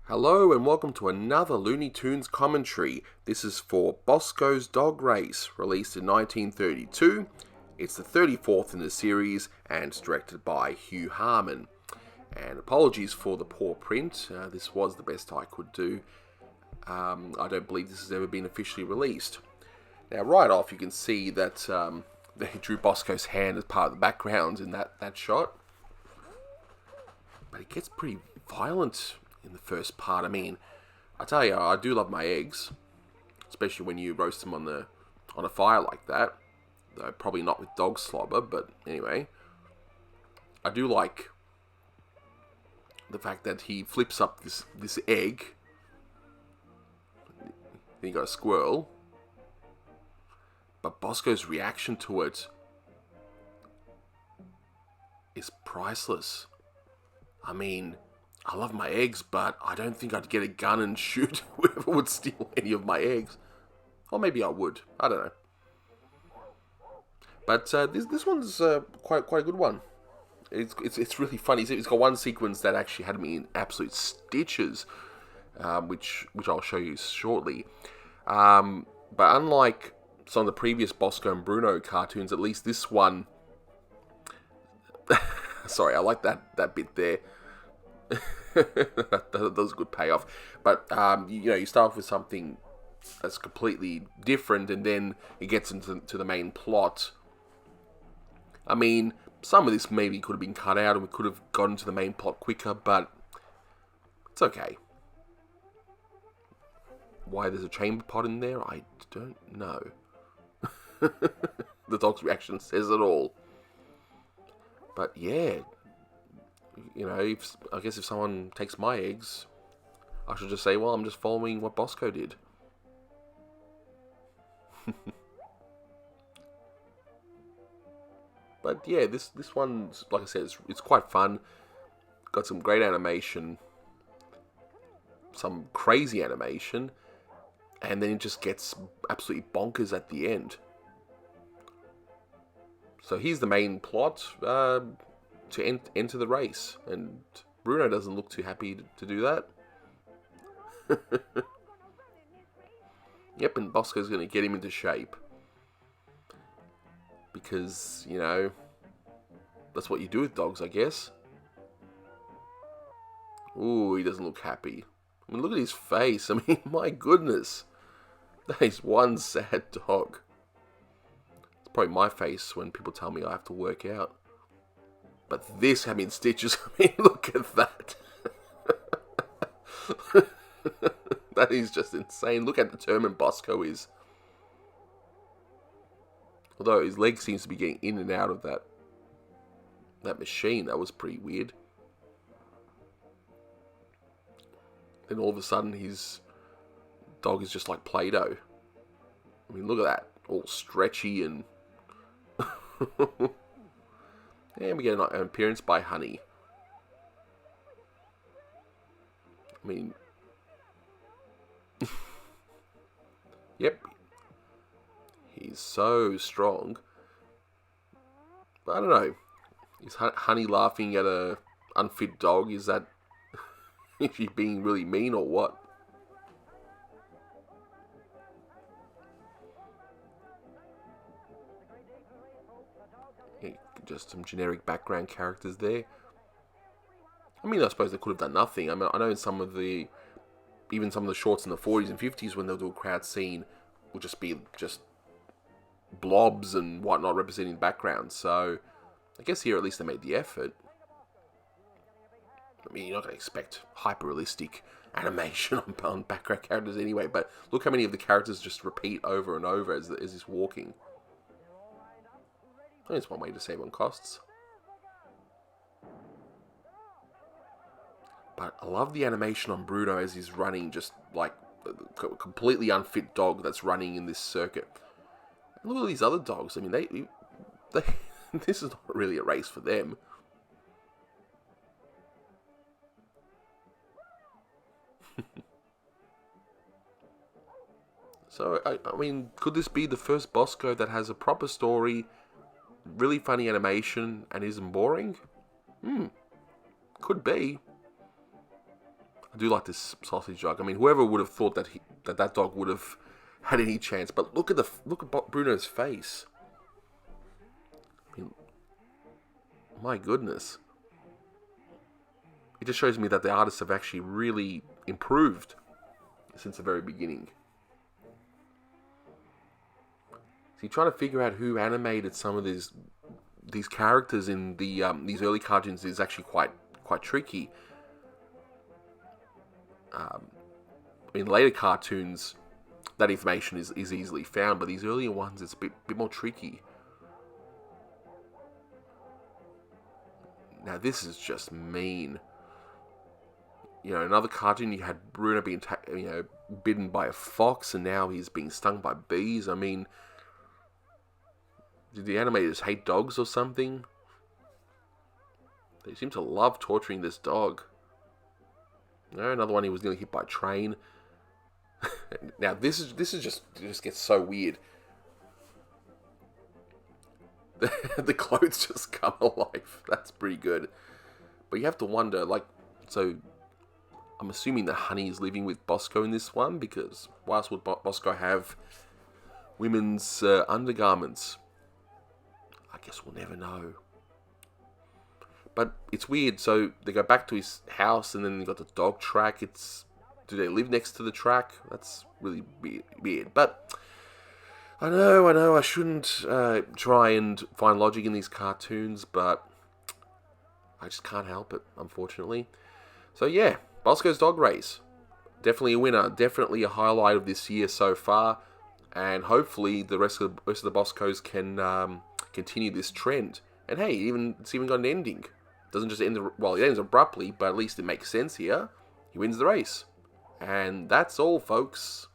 Hello and welcome to another Looney Tunes commentary. This is for Bosko's Dog Race, released in 1932. It's the 34th in the series and it's directed by Hugh Harman. And apologies for the poor print, this was the best I could do. I don't believe this has ever been officially released. Now right off you can see that they drew Bosko's hand as part of the background in that shot. But it gets pretty violent in the first part. I mean, I tell you, I do love my eggs, especially when you roast them on a fire like that. Though probably not with dog slobber, but anyway, I do like the fact that he flips up this egg. Then you got a squirrel, but Bosko's reaction to it is priceless. I mean, I love my eggs, but I don't think I'd get a gun and shoot whoever would steal any of my eggs. Or maybe I would. I don't know. But this one's quite a good one. It's really funny. It's got one sequence that actually had me in absolute stitches, which I'll show you shortly. But unlike some of the previous Bosko and Bruno cartoons, at least this one. Sorry, I like that bit there. That was a good payoff. But you start off with something that's completely different, and then it gets into the main plot. I mean, some of this maybe could have been cut out, and we could have gotten to the main plot quicker, but it's okay. Why there's a chamber pot in there, I don't know. The dog's reaction says it all. But yeah. I guess if someone takes my eggs, I should just say, well, I'm just following what Bosko did. But yeah, this one's, like I said, it's quite fun. Got some great animation, some crazy animation, and then it just gets absolutely bonkers at the end. So here's the main plot. To enter the race, and Bruno doesn't look too happy to do that. Yep, and Bosko's going to get him into shape. Because, that's what you do with dogs, I guess. Ooh, he doesn't look happy. I mean, look at his face. I mean, my goodness. That is one sad dog. It's probably my face when people tell me I have to work out. But this had me in stitches. I mean, look at that. That is just insane. Look how determined Bosko is. Although his leg seems to be getting in and out of that machine. That was pretty weird. Then all of a sudden his dog is just like Play-Doh. I mean, look at that. All stretchy and... And we get an appearance by Honey. I mean... Yep. He's so strong. But I don't know. Is Honey laughing at a unfit dog? Is that... Is she being really mean or what? Just some generic background characters there. I mean, I suppose they could have done nothing. I mean, I know in some of the shorts in the 40s and 50s when they'll do a crowd scene, will just be blobs and whatnot representing the background. So, I guess here at least they made the effort. I mean, you're not going to expect hyper-realistic animation on background characters anyway, but look how many of the characters just repeat over and over as he's walking. It's one way to save on costs. But I love the animation on Bruno as he's running, just like a completely unfit dog that's running in this circuit. And look at all these other dogs. I mean, they this is not really a race for them. So, I mean, could this be the first Bosko that has a proper story, really funny animation, and isn't boring? Could be. I do like this sausage dog. I mean, whoever would have thought that that dog would have had any chance? But look at Bruno's face. I mean, my goodness. It just shows me that the artists have actually really improved since the very beginning. So you're trying to figure out who animated some of these characters in these early cartoons is actually quite tricky. In later cartoons, that information is easily found, but these earlier ones, it's a bit more tricky. Now this is just mean. You know, another cartoon, you had Bruno being bitten by a fox, and now he's being stung by bees. I mean, did the animators hate dogs or something? They seem to love torturing this dog. Another one, he was nearly hit by a train. Now this is just gets so weird. The clothes just come alive. That's pretty good. But you have to wonder, so I'm assuming that Honey is living with Bosko in this one, because why else would Bosko have women's undergarments? I guess we'll never know. But it's weird. So they go back to his house, and then they got the dog track. Do they live next to the track? That's really weird. But I know, I shouldn't try and find logic in these cartoons, but I just can't help it, unfortunately. So yeah, Bosko's Dog Race. Definitely a winner. Definitely a highlight of this year so far. And hopefully the rest of the Boskos can continue this trend. And hey, it's even got an ending. It doesn't just end, it ends abruptly, but at least it makes sense here. He wins the race. And that's all, folks.